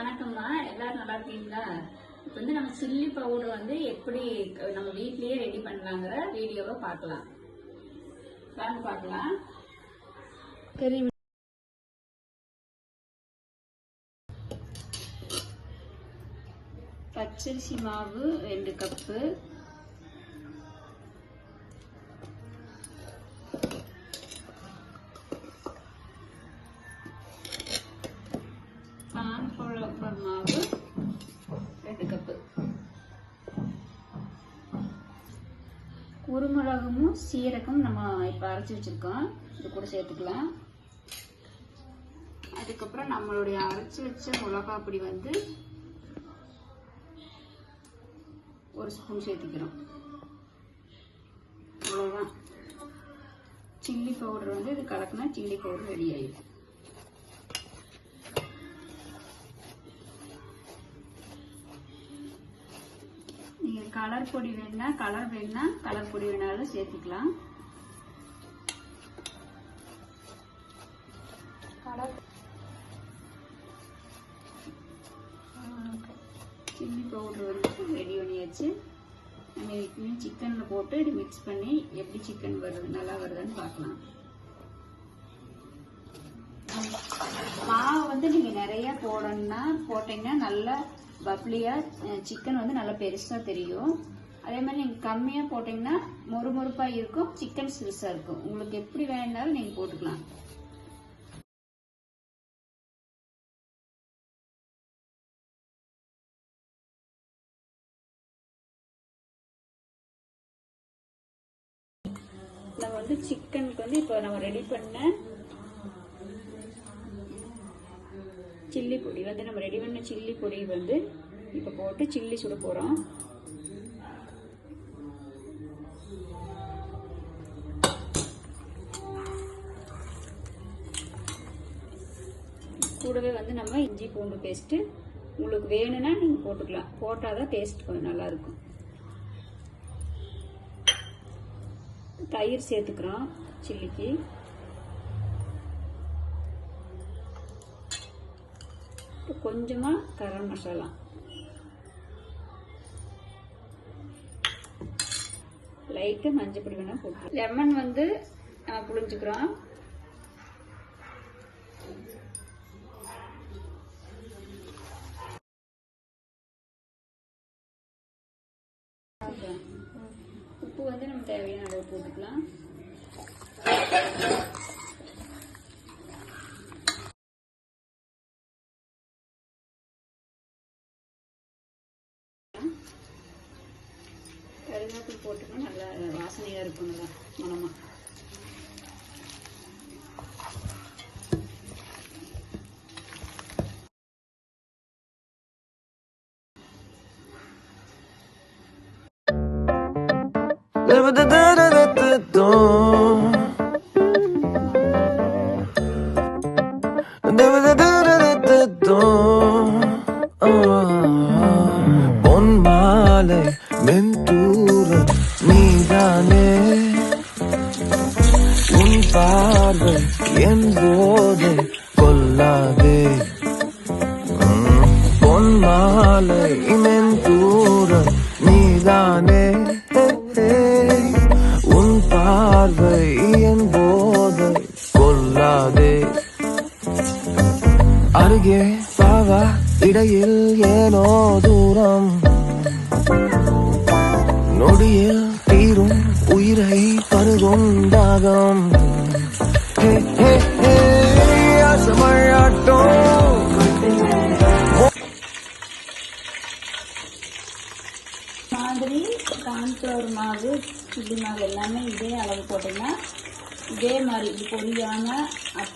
வணக்கம்மா, எல்லாரும் நல்லா இருக்கீங்களா? இப்போ வந்து நம்ம சில்லி பவுடர் வந்து எப்படி நம்ம வீட்லயே ரெடி பண்ணலாங்கிற வீடியோவை பார்க்கலாம். வாங்க பார்க்கலாம். சரி, பச்சரிசி மாவு 2 கப்பு, கார்ன்ஃப்ளவர் மாவு 2 கப்பு, குருமிளகும் சீரகம் நம்ம இப்போ அரைச்சி வச்சிருக்கோம், இது கூட சேர்த்துக்கலாம். அதுக்கப்புறம் நம்மளுடைய அரைச்சி வச்ச மிளகா பொடி வந்து 1 ஸ்பூன் சேர்த்துக்கிறோம். அவ்வளோதான். சில்லி பவுடர் வந்து இது கலக்குனா சில்லி பவுடர் ரெடி ஆயிடும். நீங்கள் கலர் பொடி வேணுன்னா கலர் பொடி வேணாலும் சேர்த்துக்கலாம். சில்லி பவுடர் வந்து ரெடி பண்ணியாச்சு. நம்ம இதுக்குமே சிக்கனில் போட்டு இது மிக்ஸ் பண்ணி எப்படி சிக்கன் வருது நல்லா வருதுன்னு பார்க்கலாம். மாவு வந்து நீங்கள் நிறைய போட்டிங்கன்னா நல்லா பப்ளியாக சிக்கன் வந்து நல்லா பெருசாக தெரியும். அதே மாதிரி நீங்கள் கம்மியாக போட்டிங்கன்னா மொறுமொறுப்பாக இருக்கும், சிக்கன் சிறுசாக இருக்கும். உங்களுக்கு எப்படி வேணுனாலும் நீங்கள் போட்டுக்கலாம். நம்ம வந்து சிக்கனுக்கு வந்து இப்போ நம்ம ரெடி பண்ண சில்லி பொடி வந்து சில்லி பொடி வந்து இப்போ போட்டு சில்லி சுட போகிறோம். கூடவே வந்து நம்ம இஞ்சி பூண்டு பேஸ்ட்டு உங்களுக்கு வேணும்னா நீங்கள் போட்டுக்கலாம். போட்டால் தான் டேஸ்ட் கொஞ்சம் நல்லாயிருக்கும். தயிர் சேர்த்துக்கிறோம் சில்லிக்கு. கொஞ்சமாக கரம் மசாலா, லைட்டு மஞ்சள் பொடி வேணா போட்டு, லெமன் வந்து புளிஞ்சுக்கிறோம். உப்பு வந்து நம்ம தேவையான அளவு போட்டுக்கலாம். கருவேப்பிலை போட்டுக்கணும், நல்லா வாசனையாக இருக்கும், நல்லா மணமா. பொன்மாலை மென்தூர நீதானே, உன் பார்வை என் போதை கொல்லாதே. பொன்மாலை மென்தூர நீதானே, உன் பார்வை என் போதை கொல்லாதே. அருகே பாவா, இடையில் ஏனோ தூரம், நொடியில் தீரும் உயிரை பருகும் தாகம். மாதிரி கார்ன்ஃப்ளவர் மாவு, சில்லி மாவு எல்லாமே இதே அளவு போட்டோம்னா இதே மாதிரி இது பொரியாம